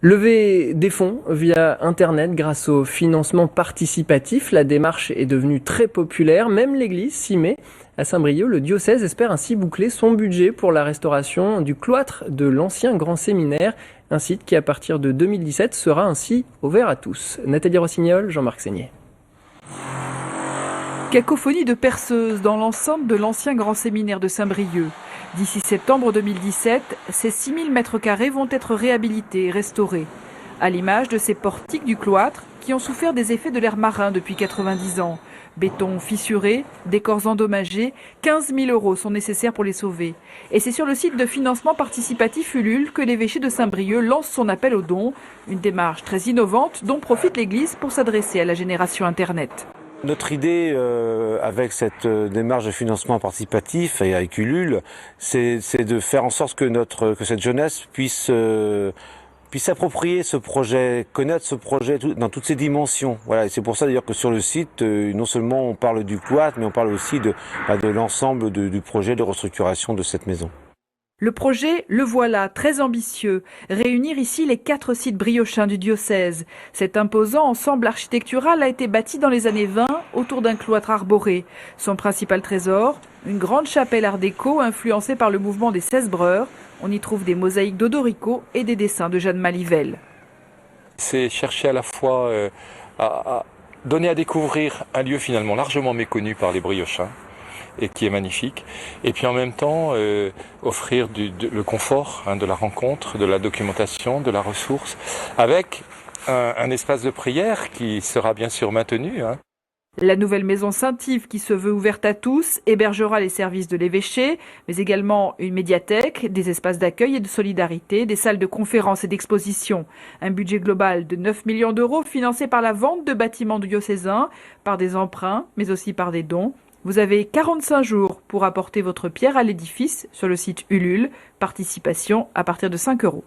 Lever des fonds via Internet grâce au financement participatif, la démarche est devenue très populaire, même l'Église s'y met. À Saint-Brieuc, le diocèse espère ainsi boucler son budget pour la restauration du cloître de l'ancien grand séminaire, un site qui à partir de 2017 sera ainsi ouvert à tous. Nathalie Rossignol, Jean-Marc Seigné. Cacophonie de perceuses dans l'enceinte de l'ancien grand séminaire de Saint-Brieuc. D'ici septembre 2017, ces 6000 m² vont être réhabilités et restaurés. À l'image de ces portiques du cloître qui ont souffert des effets de l'ère marin depuis 90 ans. Béton fissuré, décors endommagés, 15 000 € sont nécessaires pour les sauver. Et c'est sur le site de financement participatif Ulule que l'évêché de Saint-Brieuc lance son appel aux dons. Une démarche très innovante dont profite l'Église pour s'adresser à la génération Internet. Notre idée avec cette démarche de financement participatif et avec Ulule, c'est de faire en sorte que cette jeunesse puisse s'approprier ce projet, connaître ce projet dans toutes ses dimensions. Voilà, et c'est pour ça d'ailleurs que sur le site, non seulement on parle du cloître, mais on parle aussi de l'ensemble du projet de restructuration de cette maison. Le projet, le voilà, très ambitieux. Réunir ici les 4 sites briochins du diocèse. Cet imposant ensemble architectural a été bâti dans les années 20 autour d'un cloître arboré. Son principal trésor, une grande chapelle art déco influencée par le mouvement des 16 breurs. On y trouve des mosaïques d'Odorico et des dessins de Jeanne Malivelle. C'est chercher à la fois à donner à découvrir un lieu finalement largement méconnu par les briochins, et qui est magnifique, et puis en même temps offrir le confort de la rencontre, de la documentation, de la ressource, avec un espace de prière qui sera bien sûr maintenu. La nouvelle maison Saint-Yves, qui se veut ouverte à tous, hébergera les services de l'évêché, mais également une médiathèque, des espaces d'accueil et de solidarité, des salles de conférences et d'exposition. Un budget global de 9 millions € financé par la vente de bâtiments diocésains, par des emprunts, mais aussi par des dons. Vous avez 45 jours pour apporter votre pierre à l'édifice sur le site Ulule. Participation à partir de 5 €.